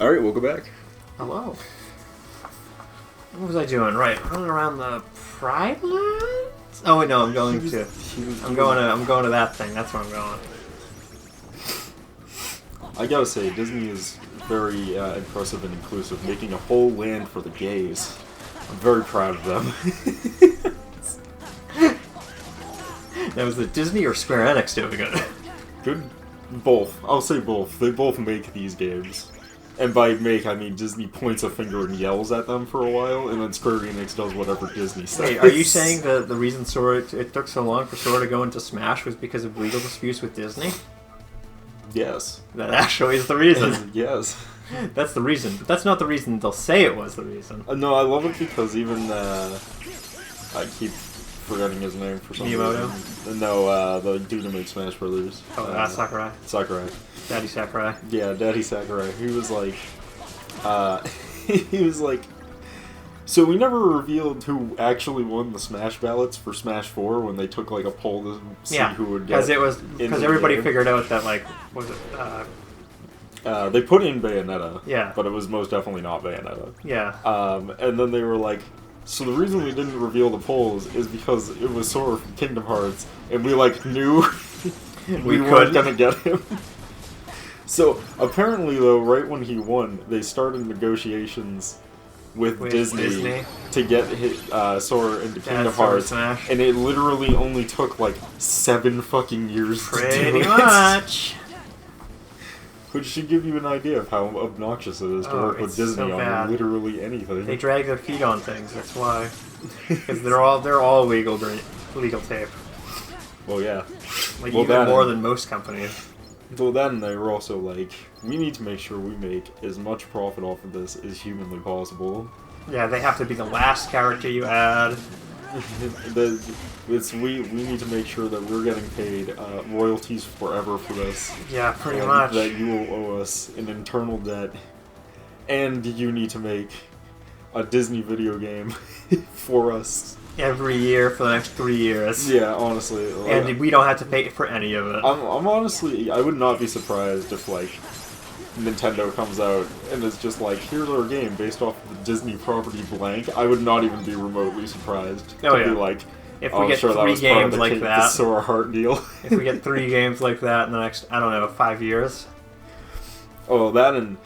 Alright, welcome back. Hello. What was I doing? Right, running around the Pride Lands? Oh wait, no, I'm going to that thing. That's where I'm going. I gotta say, Disney is very impressive and inclusive, making a whole land for the gays. I'm very proud of them. Now, was it Disney or Square Enix doing it? Good. Both. I'll say both. They both make these games. And by make, I mean Disney points a finger and yells at them for a while, and then Square Enix does whatever Disney says. Wait, are you saying that the reason it took so long for Sora to go into Smash was because of legal disputes with Disney? Yes. That actually is the reason. Yes. That's the reason, but that's not the reason they'll say it was the reason. No, I love it because even, I keep forgetting his name for some Miyamoto? reason. No, the dude who made Smash Brothers. Oh, Sakurai. Sakurai. Daddy Sakurai. Yeah, Daddy Sakurai. He was like, so we never revealed who actually won the Smash ballots for Smash 4 when they took like a poll to see who would get. Because everybody figured out that was it? They put in Bayonetta. Yeah. But it was most definitely not Bayonetta. Yeah. And then they were like, so the reason we didn't reveal the polls is because it was Sora from Kingdom Hearts, and we knew we weren't gonna get him. So, apparently though, right when he won, they started negotiations with Disney to get Sora into Kingdom Hearts, and it literally only took 7 fucking years to do it. Pretty much. Which should give you an idea of how obnoxious it is to work with Disney on literally anything. They drag their feet on things, that's why. Because they're all legal tape. Well, yeah. Even more than most companies. Well, then they were also like, we need to make sure we make as much profit off of this as humanly possible. Yeah, they have to be the last character you add. We need to make sure that we're getting paid royalties forever for this. Yeah, pretty much. That you will owe us an internal debt, and you need to make a Disney video game for us. Every year for the next 3 years. Yeah, honestly. And we don't have to pay for any of it. I'm honestly, I would not be surprised if, Nintendo comes out and is just like, here's our game based off of the Disney property blank. I would not even be remotely surprised to be like, if we get 3 games like that, the Sora Heart deal. If we get 3 games like that in the next, 5 years. Oh, then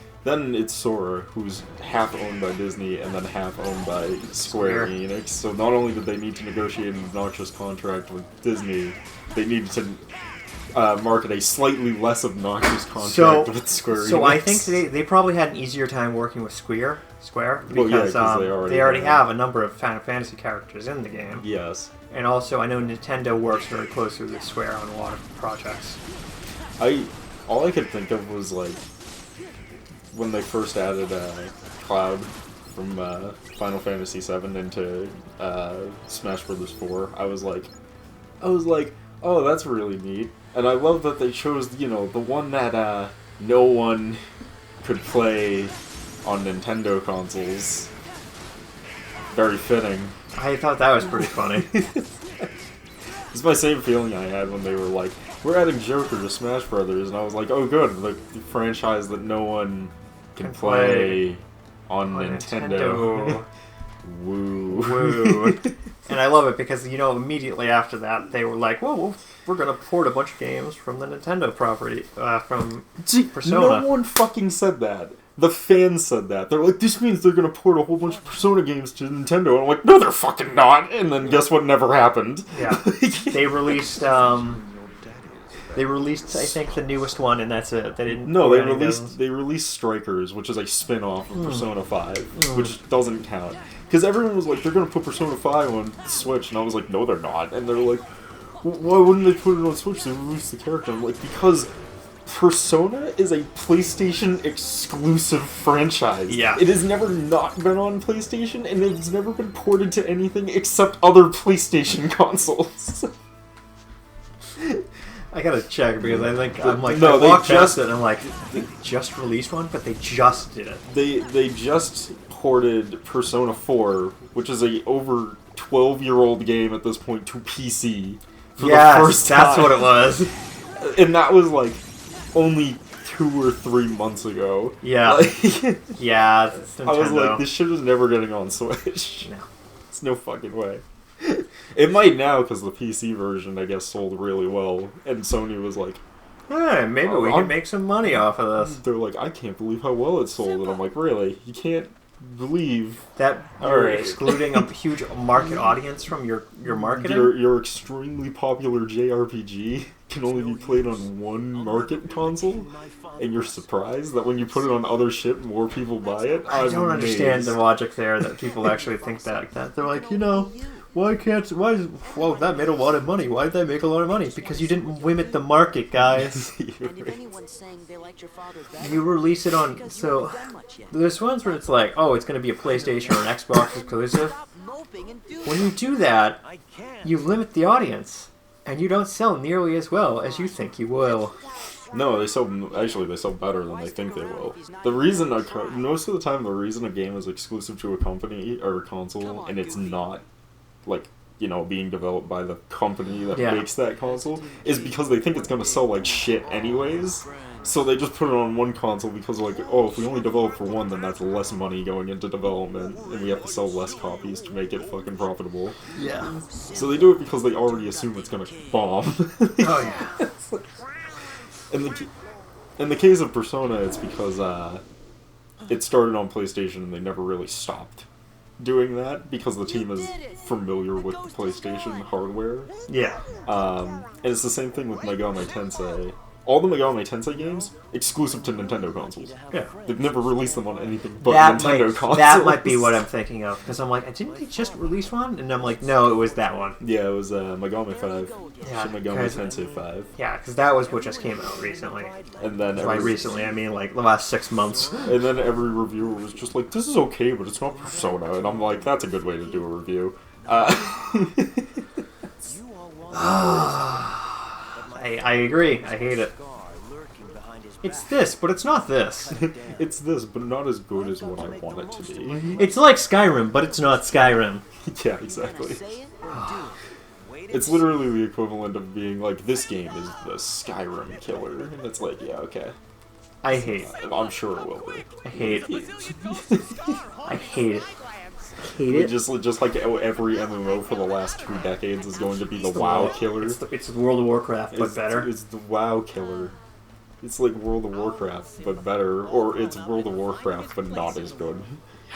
it's Sora, who's half owned by Disney and then half owned by Square Enix. So not only did they need to negotiate an obnoxious contract with Disney, they needed to market a slightly less obnoxious contract with Square Enix. So I think they probably had an easier time working with Square because they already have a number of Final Fantasy characters in the game. Yes. And also, I know Nintendo works very closely with Square on a lot of projects. All I could think of was when they first added Cloud from Final Fantasy VII into Smash Bros. 4. I was like, oh, that's really neat. And I love that they chose, the one that no one could play on Nintendo consoles. Very fitting. I thought that was pretty funny. It's my same feeling I had when they were like, we're adding Joker to Smash Brothers, and I was like, oh good, the franchise that no one can play on Nintendo. Woo. And I love it because, immediately after that, they were like, whoa, we're going to port a bunch of games from the Nintendo property, from Persona. No one fucking said that. The fans said that. They're like, this means they're going to port a whole bunch of Persona games to Nintendo. And I'm like, no, they're fucking not. And then guess what never happened? Yeah. They released, I think, the newest one, and that's it. They didn't. No, they released Strikers, which is a spin-off of Persona 5, which doesn't count. Because everyone was like, they're going to put Persona 5 on Switch, and I was like, no, they're not. And they're like, why wouldn't they put it on Switch? They released the character. I'm like, because Persona is a PlayStation exclusive franchise. Yeah. It has never not been on PlayStation, and it's never been ported to anything except other PlayStation consoles. I gotta check because I think I walked past it and I'm like, they just released one, but they just did it. They just ported Persona 4, which is a over 12-year-old game at this point, to PC for the first time. That's what it was. And that was only 2 or 3 months ago. Yeah. Like, Yeah, it's Nintendo. I was like, this shit is never getting on Switch. No. It's no fucking way. It might now, because the PC version, I guess, sold really well, and Sony was like, Hey, maybe we can make some money off of this. they're like, I can't believe how well it sold, and I'm like, really? You can't believe That you're Alright. excluding a huge market audience from your marketing? your extremely popular JRPG can only be played on one market console, and you're surprised that when you put it on other shit, more people buy it? I don't understand the logic there that people actually think that. They're like, why that made a lot of money. Why did they make a lot of money? Because you didn't limit the market, guys. You release it on, so there's ones where it's like, oh, it's going to be a PlayStation or an Xbox exclusive. When you do that, you limit the audience, and you don't sell nearly as well as you think you will. No, they sell better than they think they will. The reason most of the time, the reason a game is exclusive to a company or a console, and it's not, like, being developed by the company that makes that console, is because they think it's gonna sell like shit anyways. So they just put it on one console because, like, oh, if we only develop for one, then that's less money going into development, and we have to sell less copies to make it fucking profitable. Yeah. So they do it because they already assume it's gonna bomb. Oh, yeah. In the case of Persona, it's because it started on PlayStation and they never really stopped doing that because the team is familiar with the PlayStation hardware. Yeah. And it's the same thing with Megami Tensei. All the Megami Tensei games, exclusive to Nintendo consoles. Yeah. They've never released them on anything but Nintendo consoles. That might be what I'm thinking of, because I'm like, didn't they just release one? And I'm like, no, it was that one. Yeah, it was Megami 5. Yeah, Shin Megami Tensei 5. Yeah, because that was what just came out recently. And then By recently, I mean like the last 6 months. And then every reviewer was just like, this is okay, but it's not Persona. And I'm like, that's a good way to do a review. I agree. I hate it. It's this, but it's not this. It's this, but not as good as what I want it to be. It's like Skyrim, but it's not Skyrim. Yeah, exactly. It's literally the equivalent of being like, this game is the Skyrim killer. And it's like, yeah, okay. I hate it. I'm sure it will be. I hate it. I hate it. Hate It it. just like every MMO for the last 2 decades is going to be the WoW killer. It's World of Warcraft, but better. It's the WoW killer. It's like World of Warcraft, but better. Or it's World of Warcraft, but not as good.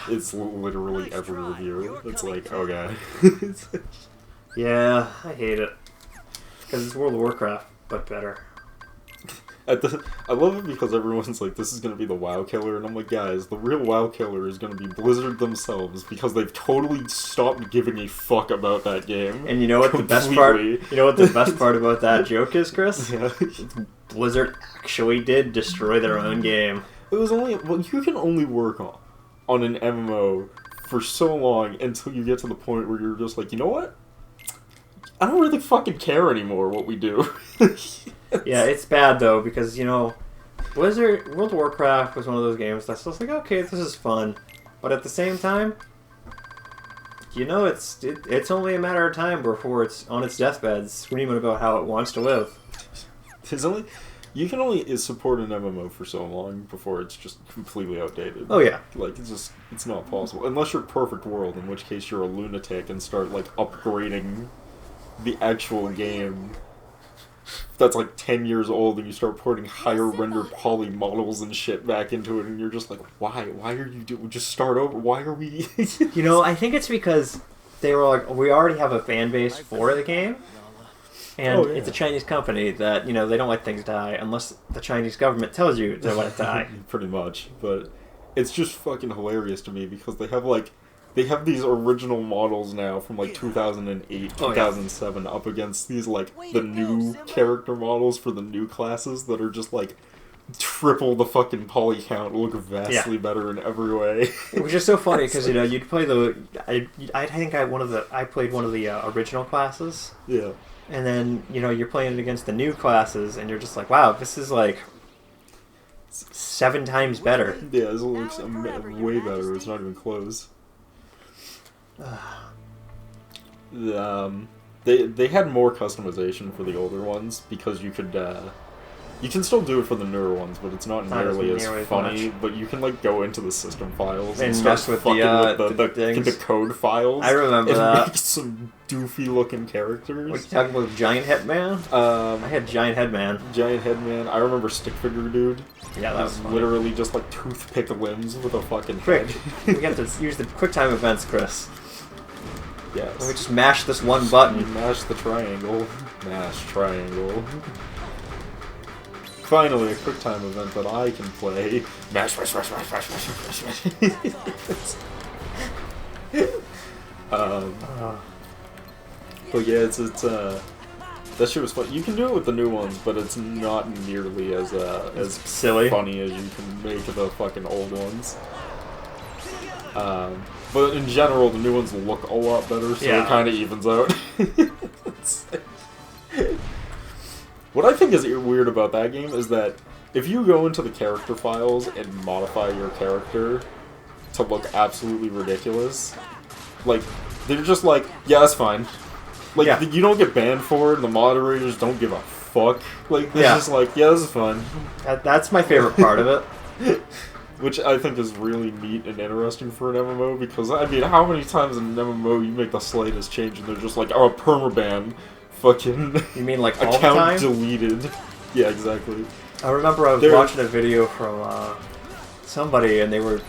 It's literally every review. It's like, okay. Yeah, I hate it. Because it's World of Warcraft, but better. I love it because everyone's like, this is going to be the WoW killer, and I'm like, guys, the real WoW killer is going to be Blizzard themselves, because they've totally stopped giving a fuck about that game. And you know what the best part? You know what the best part about that joke is, Chris? Yeah. Blizzard actually did destroy their own game. It was only, well, you can only work on an MMO for so long until you get to the point where you're just like, you know what? I don't really fucking care anymore what we do. Yeah, it's bad though, because, Blizzard, World of Warcraft was one of those games that's just like, okay, this is fun. But at the same time, it's only a matter of time before it's on its deathbed screaming about how it wants to live. You can only support an MMO for so long before it's just completely outdated. Oh yeah. Like, it's not possible. Unless you're Perfect World, in which case you're a lunatic and start, like, upgrading the actual game that's like 10 years old, and you start putting higher render poly models and shit back into it, and you're just like, why are you just start over? Why are we I think it's because they were like, we already have a fan base for the game, and it's a Chinese company that, they don't let things die unless the Chinese government tells you to let it die. Pretty much. But it's just fucking hilarious to me because they have these original models now from like 2008, 2007 up against these like the new character models for the new classes that are just like triple the fucking poly count, look vastly better in every way. It was just so funny because you'd play I played one of the original classes. Yeah. And then you're playing it against the new classes, and you're just like, wow, this is like 7 times better. Yeah, this looks way better. It's not even close. They had more customization for the older ones because you could You can still do it for the newer ones, but it's not nearly as funny. much. But you can like go into the system files And start mess with fucking the things. the code files. I remember and that. make some doofy looking characters. What, you talking about Giant Headman? I had Giant Headman. Giant Headman. I remember Stick Figure Dude. Yeah, that was funny. Literally just like toothpick limbs with a fucking Quick, head. we have to use the QuickTime events, Chris. Yes. Let me just mash this one button. Mash the triangle. Mash triangle. Finally, a QuickTime event that I can play. Mash, mash, mash, mash, mash, mash, mash, mash. But yeah, it's that shit was fun. You can do it with the new ones, but it's not nearly as silly, funny as you can make the fucking old ones. But in general, the new ones look a lot better, so it kind of evens out. What I think is weird about that game is that if you go into the character files and modify your character to look absolutely ridiculous, like, they're just like, yeah, that's fine. Like, you don't get banned for it, and the moderators don't give a fuck. Like, they're just like, yeah, this is fun. That's my favorite part of it. Which I think is really neat and interesting for an MMO, because, I mean, how many times in an MMO you make the slightest change and they're just like, oh, permaban, fucking... You mean like all account the time? deleted. Yeah, exactly. I remember I was watching a video from somebody, and they were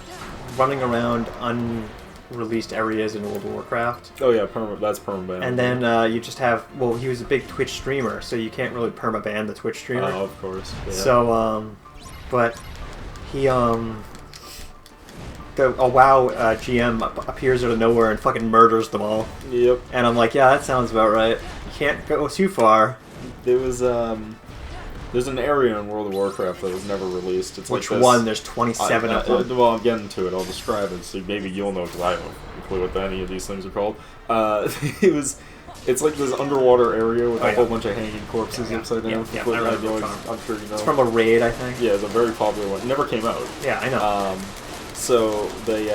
running around unreleased areas in World of Warcraft. Oh yeah, that's permaban. And then you just have, well, he was a big Twitch streamer, so you can't really permaban the Twitch streamer. Oh, of course. Yeah. So, but he, a WoW GM appears out of nowhere and fucking murders them all. Yep. And I'm like, yeah, that sounds about right. You can't go too far. There was, there's an area in World of Warcraft that was never released. It's Which like this, one? There's 27 of them. Well, I'm getting to it. I'll describe it, so maybe you'll know, because I have no clue what any of these things are called. It's like this underwater area with a whole bunch of hanging corpses upside down. Yeah, I'm sure you know. It's from a raid, I think. Yeah, it's a very popular one. It never came out. Yeah, I know. So they,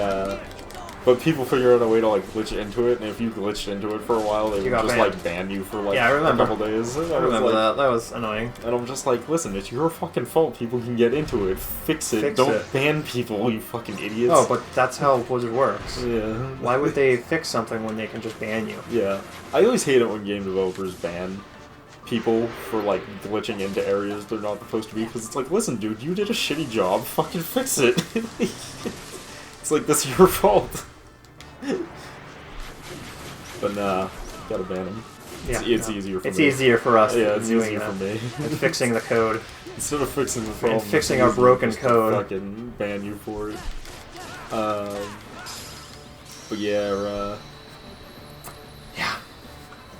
but people figure out a way to like glitch into it, and if you glitched into it for a while, they would just banned. like ban you for like a couple days. I remember that. That was annoying. And I'm just like, listen, it's your fucking fault. People can get into it. Fix it. Don't ban people, you fucking idiots. Oh, but that's how Blizzard works. Yeah. Why would they fix something when they can just ban you? Yeah. I always hate it when game developers ban people for like glitching into areas they're not supposed to be, because it's like, listen, dude, you did a shitty job. Fucking fix it. It's like, that's your fault. But nah, gotta ban them. It's easier for me. It's easier for us. Yeah, it's doing easier that. for me. And fixing the code. Instead of fixing the problem, and fixing our broken code. Fucking ban you for it. But yeah, yeah.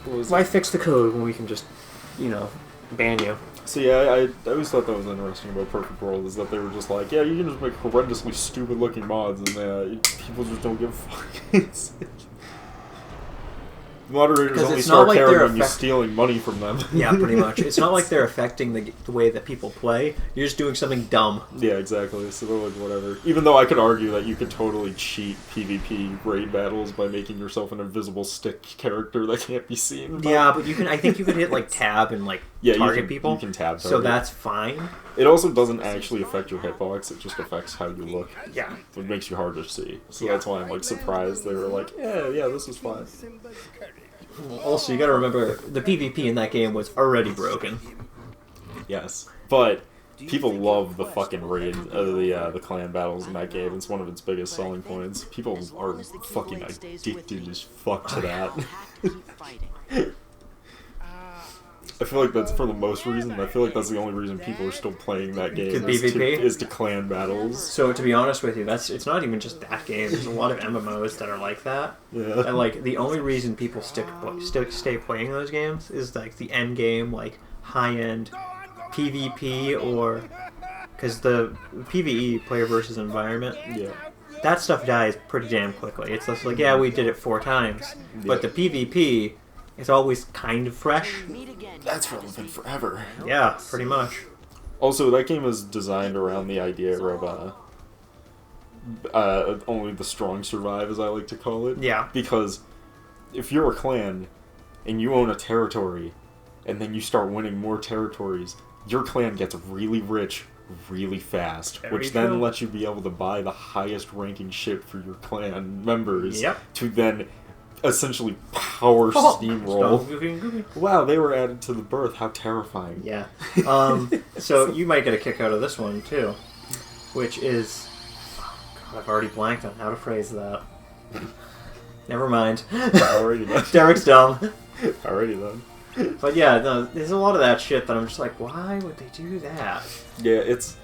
Why fix the code when we can just, ban you? So yeah, I always thought that was interesting about Perfect World, is that they were just like, yeah, you can just make horrendously stupid looking mods, and people just don't give a fuck. Moderators only start caring when you're stealing money from them. Yeah, pretty much. It's not like they're affecting the way that people play. You're just doing something dumb. Yeah, exactly. So they're like, whatever. Even though I could argue that you could totally cheat PvP raid battles by making yourself an invisible stick character that can't be seen. Yeah, but I think you could hit like tab and like target people. You can tab target. So that's fine. It also doesn't actually affect your hitbox. It just affects how you look. Yeah. It makes you hard to see. So that's why I'm like surprised they were like, yeah, this is fine. Also, you gotta remember, the PvP in that game was already broken. Yes. But people love the fucking raid, the clan battles in that game. It's one of its biggest selling points. People are fucking addicted as fuck to that. I feel like that's for the most reason. I feel like that's the only reason people are still playing that game is to clan battles. So to be honest with you, it's not even just that game. There's a lot of MMOs that are like that. Yeah. And like the only reason people stay playing those games is like the end game, like high end PvP, or because the PvE, player versus environment. Yeah. That stuff dies pretty damn quickly. It's just like, yeah, we did it 4 times, but the PvP. It's always kind of fresh. That's relevant forever. Yeah, pretty much. Also, that game is designed around the idea of only the strong survive, as I like to call it. Yeah. Because if you're a clan and you own a territory, and then you start winning more territories, your clan gets really rich really fast, Very which then true. lets you be able to buy the highest ranking shit for your clan members Yep. to then essentially power Stone steamroll. Goofy and Goofy. Wow, they were added to the birth. How terrifying. Yeah. So you might get a kick out of this one too, which is... Oh, God, I've already blanked on how to phrase that. Never mind. Alrighty then. Derek's dumb. Alrighty then. But yeah, no, there's a lot of that shit that I'm just like, why would they do that? Yeah, it's...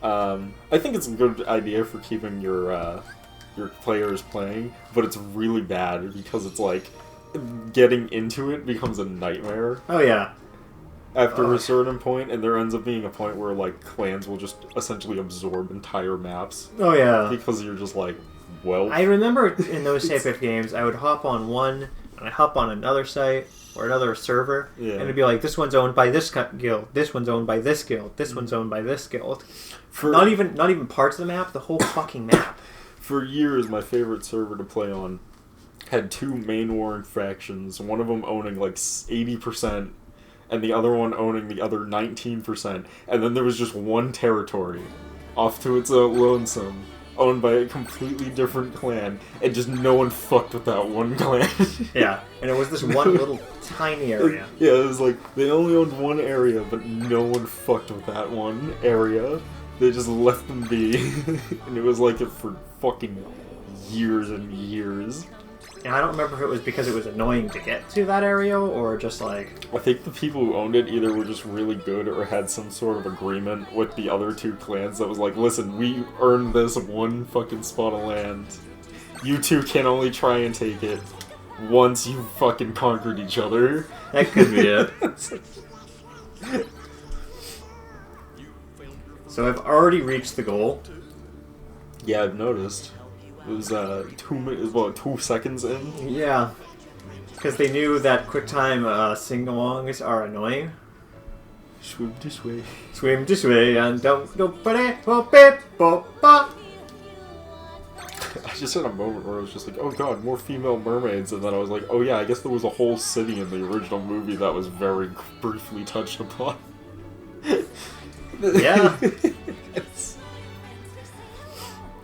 I think it's a good idea for keeping your players playing, but it's really bad because it's like getting into it becomes a nightmare Oh yeah. after a certain point, and there ends up being a point where like clans will just essentially absorb entire maps Oh yeah. because you're just like, well, I remember in those type of games, I would hop on one, and I'd hop on another site, or another server, Yeah. and it'd be like, this one's owned by this guild, this one's owned by this guild, this one's owned by this guild. Not even parts of the map, the whole fucking map. For years, my favorite server to play on had two main warring factions, one of them owning like 80%, and the other one owning the other 19%, and then there was just one territory, off to its lonesome, owned by a completely different clan, and just no one fucked with that one clan. Yeah, and it was this one little tiny area. Yeah, it was like, they only owned one area, but no one fucked with that one area. They just left them be, and it was like it for fucking years and years. And I don't remember if it was because it was annoying to get to that area, or just like... I think the people who owned it either were just really good or had some sort of agreement with the other two clans that was like, listen, we earned this one fucking spot of land. You two can only try and take it once you fucking conquered each other. That could be it. So I've already reached the goal. Yeah, I've noticed. It was 2 seconds in. Yeah. Because they knew that QuickTime sing-alongs are annoying. Swim this way. Swim this way and don't put it, pop it, pop, pop. I just had a moment where I was just like, oh god, more female mermaids, and then I was like, oh yeah, I guess there was a whole city in the original movie that was very briefly touched upon. Yeah.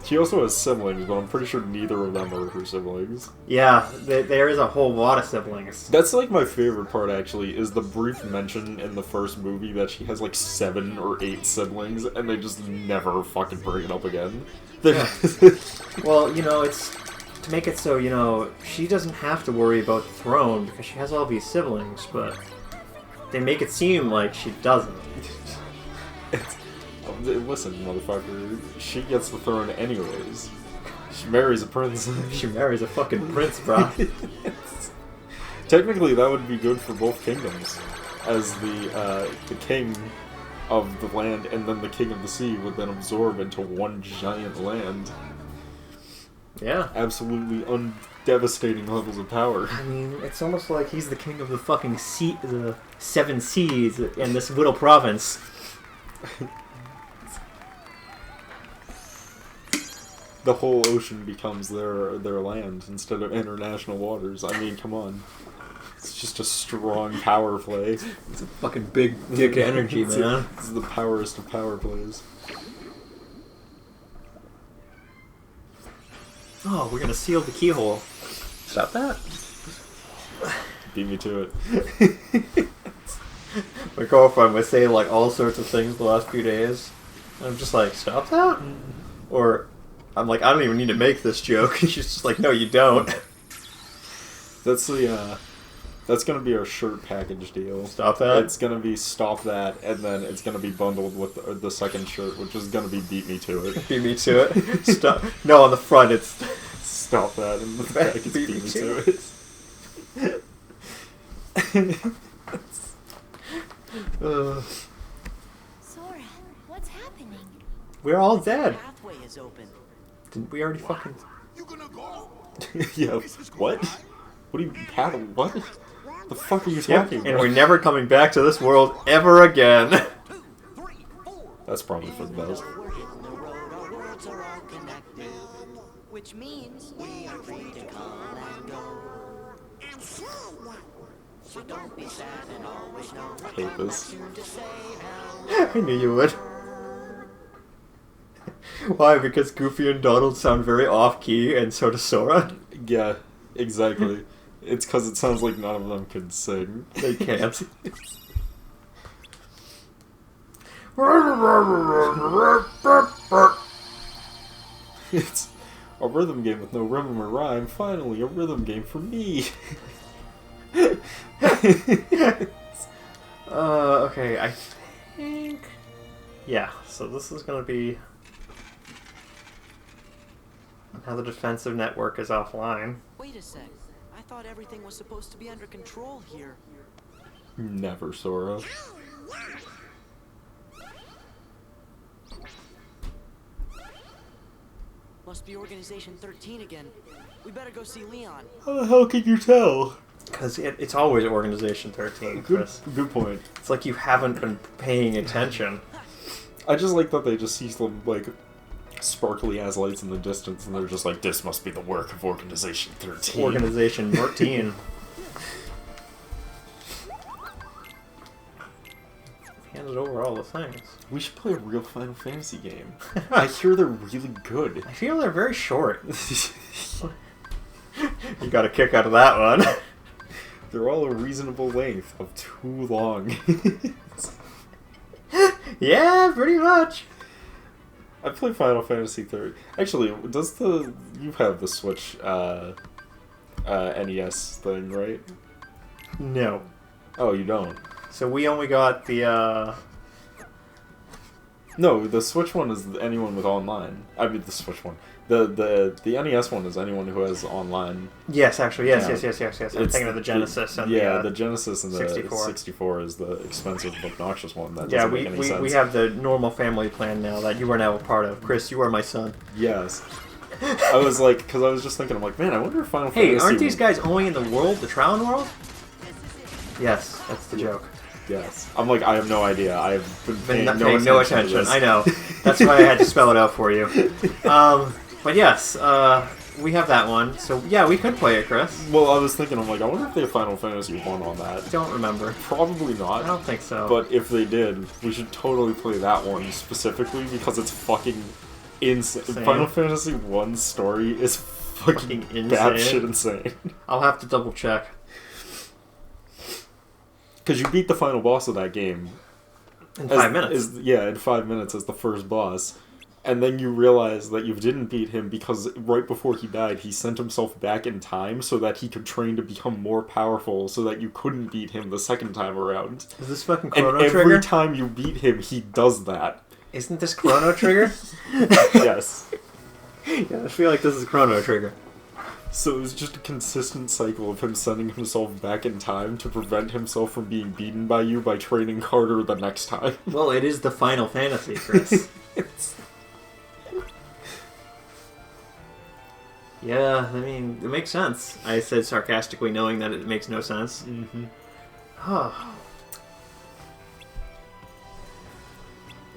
She also has siblings, but I'm pretty sure neither of them are her siblings. Yeah, there is a whole lot of siblings. That's like my favorite part, actually, is the brief mention in the first movie that she has like 7 or 8 siblings, and they just never fucking bring it up again. Well, you know, it's to make it so, you know, she doesn't have to worry about the throne because she has all these siblings, but they make it seem like she doesn't. Listen, motherfucker, she gets the throne anyways. She marries a prince. She marries a fucking prince, bro. Technically, that would be good for both kingdoms, as the king of the land and then the king of the sea would then absorb into one giant land. Yeah. Absolutely devastating levels of power. I mean, it's almost like he's the king of the fucking sea, the 7 seas in this little province. The whole ocean becomes their land instead of international waters. I mean, come on. It's just a strong power play. It's a fucking big dick energy, man. This is the powerest of power plays. Oh, we're gonna seal the keyhole. Stop that. Beat me to it. My girlfriend was saying like all sorts of things the last few days. And I'm just like, stop that? Or I'm like, I don't even need to make this joke. She's just like, no, you don't. That's gonna be our shirt package deal. Stop that? It's gonna be stop that, and then it's gonna be bundled with the second shirt, which is gonna be beat me to it. Beat me to it. Stop. No, on the front it's Stop that, and the back is beat me to it. Sora, what's happening? we're all dead. Pathway is open. Didn't we already fucking... Yeah, what? What do you paddle? What? The fuck are you talking And about? we're never coming back to this world ever again. That's probably for the best. We're hitting the road, our worlds are all connected. Which means we are free to come and go. So don't be sad and always know I hate this. soon to say I knew you would. Why? Because Goofy and Donald sound very off-key, and so does Sora? Yeah, exactly. It's because it sounds like none of them can sing. They can't. It's a rhythm game with no rhythm or rhyme. Finally, a rhythm game for me. Okay, I think... Yeah, so this is gonna be... How the defensive network is offline. Wait a sec. I thought everything was supposed to be under control here. Never, Sora. Must be Organization 13 again. We better go see Leon. How the hell can you tell? Because it's always Organization 13, Chris. Good point. It's like you haven't been paying attention. I just like that they just see some, like, sparkly ass lights in the distance and they're just like, this must be the work of Organization 13. Organization 13. Handed over all the things. We should play a real Final Fantasy game. I hear they're really good. I feel they're very short. You got a kick out of that one. They're all a reasonable length of too long. Yeah, pretty much. I play Final Fantasy 3. Actually, you have the Switch NES thing, right? No. Oh, you don't? So we only got the, No, the Switch one is anyone with online. I mean, the Switch one. The NES one is anyone who has online. Yes, actually, yes. Yeah. I'm thinking of the Genesis and the Genesis and the 64. 64 is the expensive, obnoxious one. That Yeah, doesn't make any sense. we have the normal family plan now that you are now a part of. Chris, you are my son. Yes. I was like, because I was just thinking, I'm like, man, I wonder if Final Hey, Fantasy... aren't these guys only in the world, the Trowan world? Yes, that's the joke. Yes. I'm like, I have no idea. I've been paying Not no paying attention. no to attention. this. I know. That's why I had to spell it out for you. But yes, we have that one. So yeah, we could play it, Chris. Well, I was thinking, I'm like, I wonder if they have Final Fantasy 1 on that. Don't remember. Probably I not. don't think so. But if they did, we should totally play that one specifically because it's fucking insane. Same. Final Fantasy 1's story is fucking insane. batshit insane. I'll have to double check. Because you beat the final boss of that game. In 5 minutes. In 5 minutes as the first boss. And then you realize that you didn't beat him because right before he died, he sent himself back in time so that he could train to become more powerful so that you couldn't beat him the second time around. Is this fucking And Chrono every Trigger? time you beat him, he does that. Isn't this Chrono Trigger? Yes. Yeah, I feel like this is Chrono Trigger. So it was just a consistent cycle of him sending himself back in time to prevent himself from being beaten by you by training harder the next time. Well, it is the Final Fantasy, Chris. Yeah, I mean, it makes sense. I said sarcastically, knowing that it makes no sense. Mm-hmm.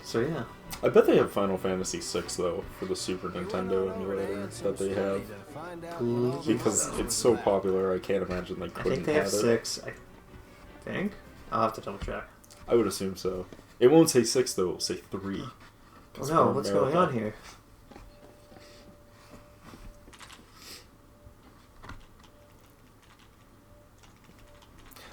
So yeah. I bet they have Final Fantasy VI, though, for the Super Nintendo emulator that they have. Because it's so popular, I can't imagine they I couldn't think they have it. 6. I think. I'll have to double check. I would assume so. It won't say 6, though. It'll say 3. Oh no, what's going on here?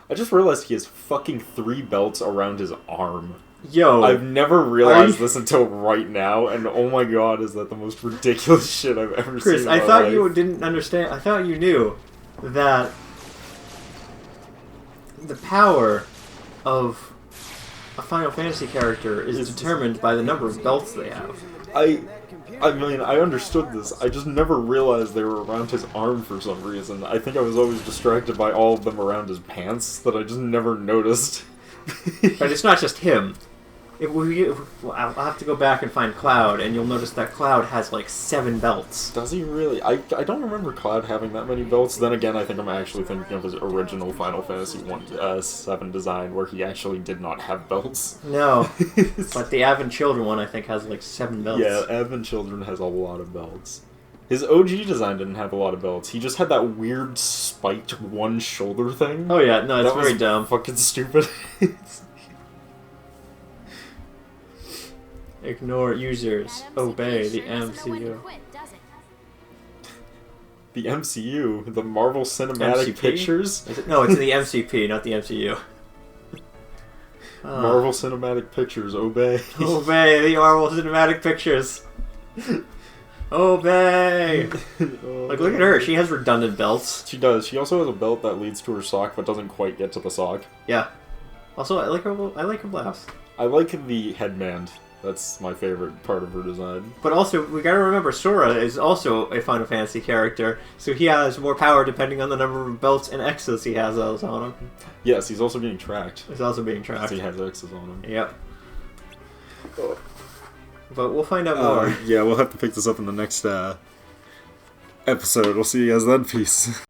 I just realized he has fucking 3 belts around his arm. Yo! I've never realized you- this until right now, and oh my god, is that the most ridiculous shit I've ever Chris, seen in I my thought life. you didn't understand. I thought you knew that the power of a Final Fantasy character is determined by the number of belts they have. I mean, I understood this. I just never realized they were around his arm for some reason. I think I was always distracted by all of them around his pants that I just never noticed. But it's not just him. I'll have to go back and find Cloud, and you'll notice that Cloud has like 7 belts. Does he really? I don't remember Cloud having that many belts. Then again, I think I'm actually thinking of his original Final Fantasy 7 design, where he actually did not have belts. No, but the Avon Children one I think has like 7 belts. Yeah, Advent Children has a lot of belts. His OG design didn't have a lot of belts. He just had that weird spiked one shoulder thing. Oh yeah, no, it's That was very dumb. Fucking stupid. Ignore users. That Obey the sure doesn't know when to MCU. quit, does it? The MCU, the Marvel Cinematic MCP? Pictures. Is it? No, it's in the MCP, not the MCU. Marvel Cinematic Pictures, obey. Obey the Marvel Cinematic Pictures. Obey. Like, look at her. She has redundant belts. She does. She also has a belt that leads to her sock, but doesn't quite get to the sock. Yeah. Also, I like her. I like her blouse. I like the headband. That's my favorite part of her design. But also, we gotta remember, Sora is also a Final Fantasy character, so he has more power depending on the number of belts and X's he has those on him. Yes, he's also being tracked. He's also being 'Cause tracked. he has X's on him. Yep. But we'll find out more. Yeah, we'll have to pick this up in the next episode. We'll see you guys then. Peace.